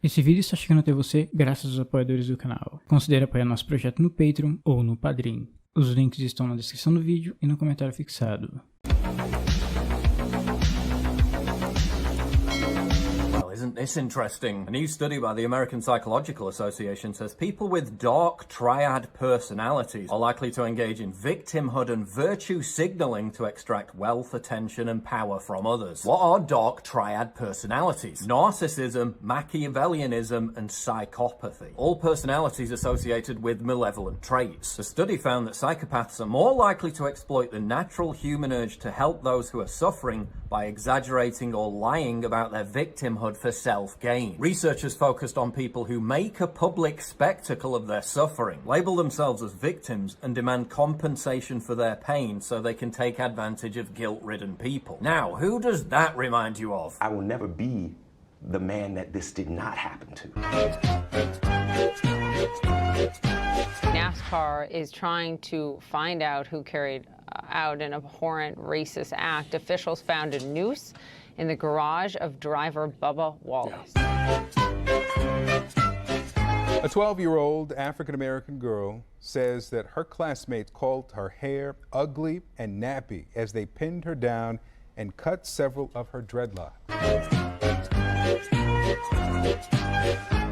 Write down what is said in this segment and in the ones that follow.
Esse vídeo está chegando até você graças aos apoiadores do canal. Considere apoiar nosso projeto no Patreon ou no Padrim. Os links estão na descrição do vídeo e no comentário fixado. Isn't this interesting? A new study by the American Psychological Association says people with dark triad personalities are likely to engage in victimhood and virtue signaling to extract wealth, attention, and power from others. What are dark triad personalities? Narcissism, Machiavellianism, and psychopathy. All personalities associated with malevolent traits. The study found that psychopaths are more likely to exploit the natural human urge to help those who are suffering by exaggerating or lying about their victimhood for self-gain. Researchers focused on people who make a public spectacle of their suffering, label themselves as victims, and demand compensation for their pain so they can take advantage of guilt-ridden people. Now, who does that remind you of? I will never be the man that this did not happen to. NASCAR is trying to find out who carried out an abhorrent racist act. Officials found a noose in the garage of driver Bubba Wallace. A 12-year-old African-American girl says that her classmates called her hair ugly and nappy as they pinned her down and cut several of her dreadlocks.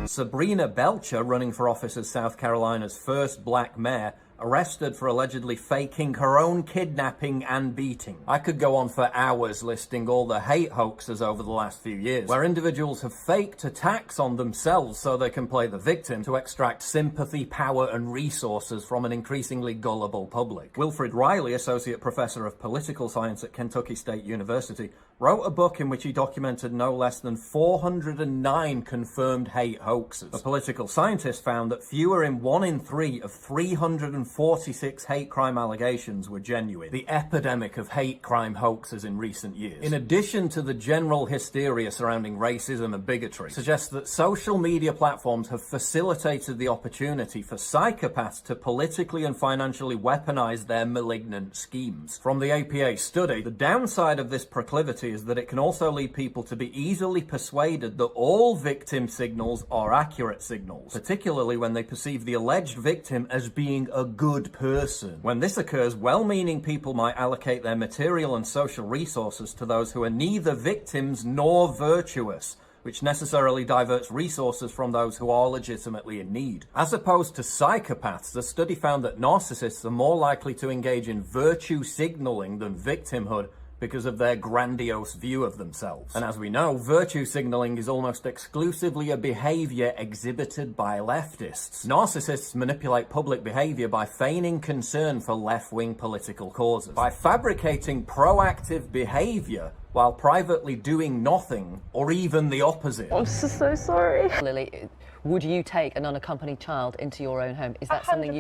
Sabrina Belcher, running for office as South Carolina's first black mayor, arrested for allegedly faking her own kidnapping and beating. I could go on for hours listing all the hate hoaxes over the last few years, where individuals have faked attacks on themselves so they can play the victim to extract sympathy, power, and resources from an increasingly gullible public. Wilfred Riley, Associate Professor of Political Science at Kentucky State University, wrote a book in which he documented no less than 409 confirmed hate hoaxes. A political scientist found that fewer in 1 in 3 of 346 hate crime allegations were genuine. The epidemic of hate crime hoaxes in recent years, in addition to the general hysteria surrounding racism and bigotry, suggests that social media platforms have facilitated the opportunity for psychopaths to politically and financially weaponize their malignant schemes. From the APA study, the downside of this proclivity is that it can also lead people to be easily persuaded that all victim signals are accurate signals, particularly when they perceive the alleged victim as being a good person. When this occurs, well-meaning people might allocate their material and social resources to those who are neither victims nor virtuous, which necessarily diverts resources from those who are legitimately in need. As opposed to psychopaths, the study found that narcissists are more likely to engage in virtue signaling than victimhood, because of their grandiose view of themselves. And as we know, virtue signaling is almost exclusively a behavior exhibited by leftists. Narcissists manipulate public behavior by feigning concern for left-wing political causes, by fabricating proactive behavior while privately doing nothing, or even the opposite. I'm so sorry. Lily, would you take an unaccompanied child into your own home? Is that 100%. something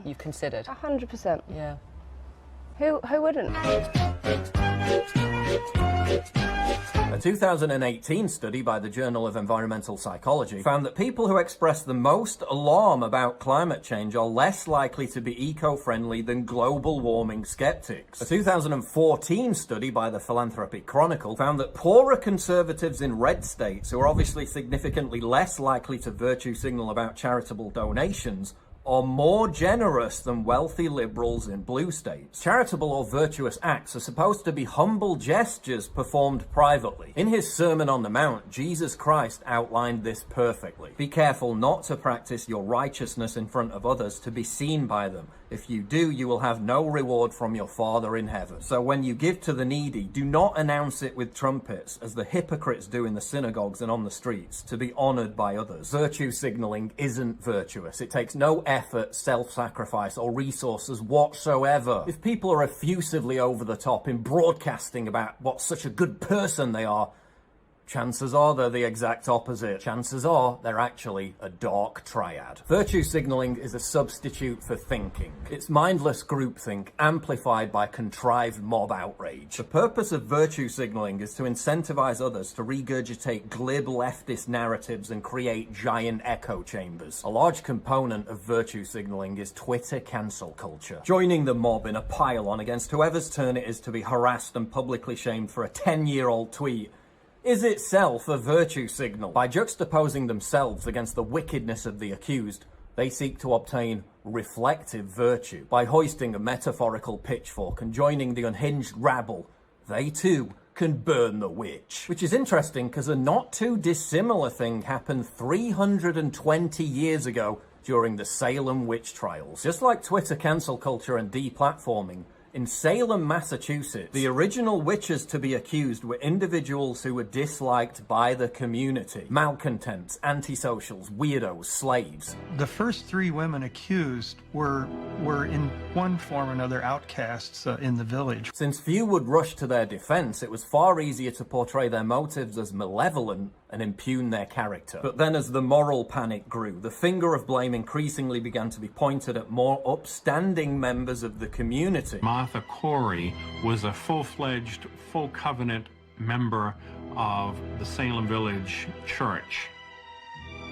you've considered? 100%. Yeah. Who wouldn't? A 2018 study by the Journal of Environmental Psychology found that people who express the most alarm about climate change are less likely to be eco-friendly than global warming skeptics. A 2014 study by the Philanthropic Chronicle found that poorer conservatives in red states, who are obviously significantly less likely to virtue signal about charitable donations, are more generous than wealthy liberals in blue states. Charitable or virtuous acts are supposed to be humble gestures performed privately. In his Sermon on the Mount, Jesus Christ outlined this perfectly. Be careful not to practice your righteousness in front of others to be seen by them. If you do, you will have no reward from your Father in heaven. So when you give to the needy, do not announce it with trumpets, as the hypocrites do in the synagogues and on the streets, to be honored by others. Virtue signaling isn't virtuous. It takes no effort, self-sacrifice, or resources whatsoever. If people are effusively over the top in broadcasting about what such a good person they are, chances are they're the exact opposite. Chances are they're actually a dark triad. Virtue signaling is a substitute for thinking. It's mindless groupthink amplified by contrived mob outrage. The purpose of virtue signaling is to incentivize others to regurgitate glib leftist narratives and create giant echo chambers. A large component of virtue signaling is Twitter cancel culture, joining the mob in a pile-on against whoever's turn it is to be harassed and publicly shamed for a 10-year-old tweet is itself a virtue signal. By juxtaposing themselves against the wickedness of the accused, they seek to obtain reflective virtue. By hoisting a metaphorical pitchfork and joining the unhinged rabble, they too can burn the witch. Which is interesting because a not too dissimilar thing happened 320 years ago during the Salem witch trials. Just like Twitter cancel culture and deplatforming, in Salem, Massachusetts, the original witches to be accused were individuals who were disliked by the community. Malcontents, antisocials, weirdos, slaves. The first 3 women accused were in one form or another outcasts in the village. Since few would rush to their defense, it was far easier to portray their motives as malevolent and impugn their character. But then as the moral panic grew, the finger of blame increasingly began to be pointed at more upstanding members of the community. Martha Corey was a full-fledged, full covenant member of the Salem Village Church.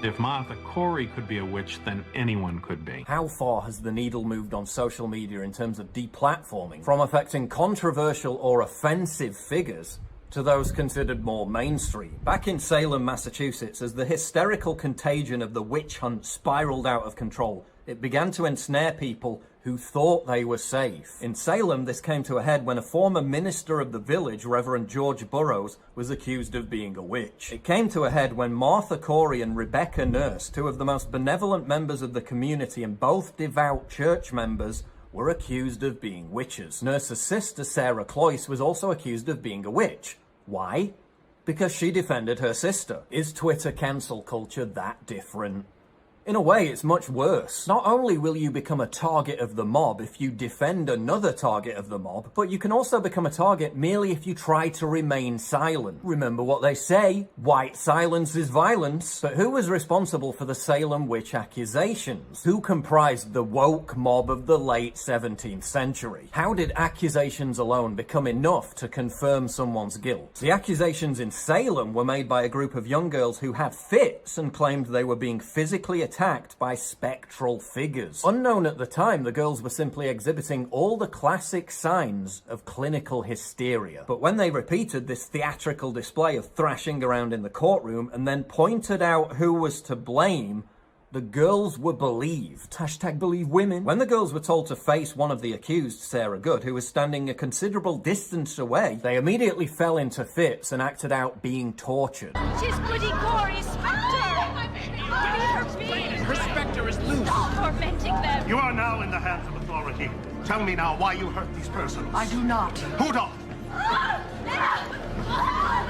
If Martha Corey could be a witch, then anyone could be. How far has the needle moved on social media in terms of deplatforming, from affecting controversial or offensive figures to those considered more mainstream? Back in Salem, Massachusetts, as the hysterical contagion of the witch hunt spiraled out of control, it began to ensnare people who thought they were safe. In Salem, this came to a head when a former minister of the village, Reverend George Burroughs, was accused of being a witch. It came to a head when Martha Corey and Rebecca Nurse, 2 of the most benevolent members of the community and both devout church members, were accused of being witches. Nurse's sister, Sarah Cloyce, was also accused of being a witch. Why? Because she defended her sister. Is Twitter cancel culture that different? In a way, it's much worse. Not only will you become a target of the mob if you defend another target of the mob, but you can also become a target merely if you try to remain silent. Remember what they say, white silence is violence. But who was responsible for the Salem witch accusations? Who comprised the woke mob of the late 17th century? How did accusations alone become enough to confirm someone's guilt? The accusations in Salem were made by a group of young girls who had fits and claimed they were being physically attacked by spectral figures. Unknown at the time, the girls were simply exhibiting all the classic signs of clinical hysteria. But when they repeated this theatrical display of thrashing around in the courtroom and then pointed out who was to blame, the girls were believed. Hashtag believe women. When the girls were told to face one of the accused, Sarah Good, who was standing a considerable distance away, they immediately fell into fits and acted out being tortured. She's Goody Corey's Spectre! Her Spectre is loose! Stop tormenting them! You are now in the hands of authority. Tell me now why you hurt these persons. I do not. Who don't?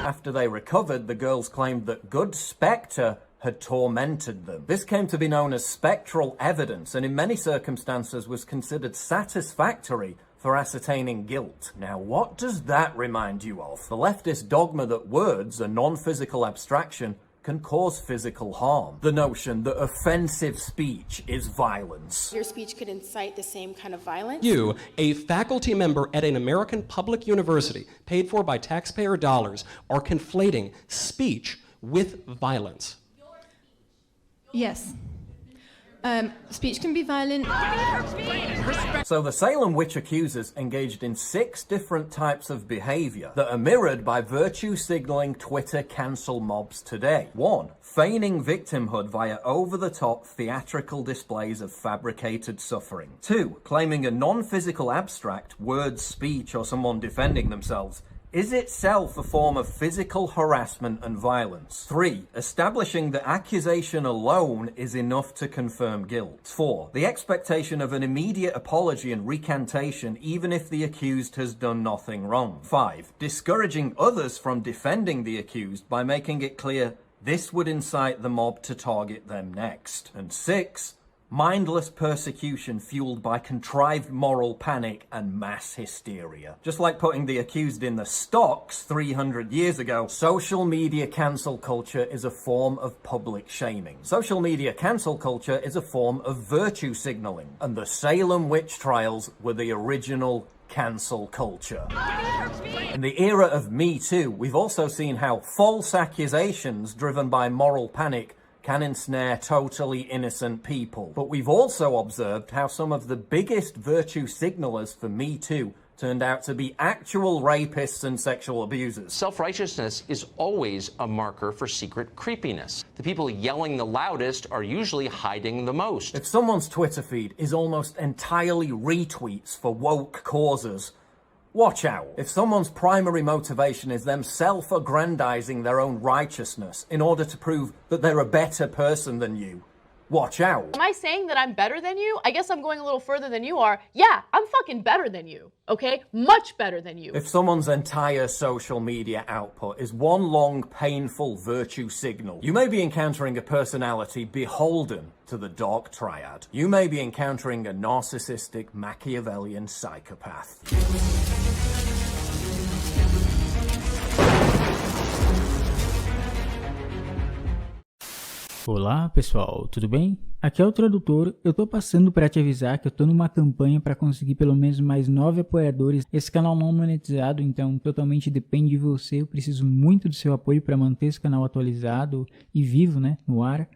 After they recovered, the girls claimed that Good Spectre had tormented them. This came to be known as spectral evidence, and in many circumstances was considered satisfactory for ascertaining guilt. Now, what does that remind you of? The leftist dogma that words, a non-physical abstraction, can cause physical harm. The notion that offensive speech is violence. Your speech could incite the same kind of violence. You, a faculty member at an American public university, paid for by taxpayer dollars, are conflating speech with violence. Yes. Speech can be violent. So the Salem witch accusers engaged in 6 different types of behavior that are mirrored by virtue signaling Twitter cancel mobs today. 1. Feigning victimhood via over-the-top theatrical displays of fabricated suffering. 2. Claiming a non-physical abstract, words, speech, or someone defending themselves is itself a form of physical harassment and violence. 3. Establishing that accusation alone is enough to confirm guilt. 4. The expectation of an immediate apology and recantation even if the accused has done nothing wrong. 5. Discouraging others from defending the accused by making it clear this would incite the mob to target them next. And 6. Mindless persecution fueled by contrived moral panic and mass hysteria. Just like putting the accused in the stocks 300 years ago, social media cancel culture is a form of public shaming. Social media cancel culture is a form of virtue signaling. And the Salem witch trials were the original cancel culture. In the era of Me Too, we've also seen how false accusations driven by moral panic can ensnare totally innocent people. But we've also observed how some of the biggest virtue signalers for Me Too turned out to be actual rapists and sexual abusers. Self-righteousness is always a marker for secret creepiness. The people yelling the loudest are usually hiding the most. If someone's Twitter feed is almost entirely retweets for woke causes, watch out. If someone's primary motivation is them self-aggrandizing their own righteousness in order to prove that they're a better person than you, watch out. Am I saying that I'm better than you? I guess I'm going a little further than you are. Yeah, I'm fucking better than you, okay? Much better than you. If someone's entire social media output is one long, painful virtue signal, you may be encountering a personality beholden to the dark triad. You may be encountering a narcissistic, Machiavellian psychopath. Olá pessoal, tudo bem? Aqui é o Tradutor, eu tô passando para te avisar que eu tô numa campanha para conseguir pelo menos mais 9 apoiadores. Esse canal não monetizado, então totalmente depende de você, eu preciso muito do seu apoio para manter esse canal atualizado e vivo, né, no ar.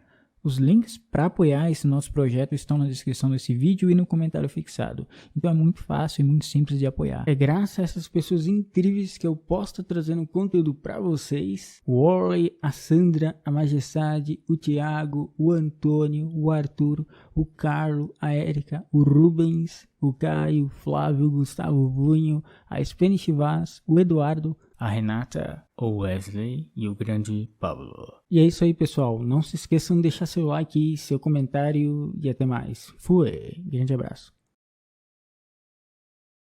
Os links para apoiar esse nosso projeto estão na descrição desse vídeo e no comentário fixado. Então é muito fácil e muito simples de apoiar. É graças a essas pessoas incríveis que eu posso estar trazendo conteúdo para vocês. O Warlei, a Sandra, a Majestade, o Thiago, o Antônio, o Arthur, o Carlo, a Erika, o Rubens, o Caio, o Flavio, o Gustavo, o Vunho, a Spanish.vaz, o Eduardo, a Renata, o Wesley e o grande Pablo. E é isso aí, pessoal. Não se esqueçam de deixar seu like, seu comentário e até mais. Fui! Grande abraço.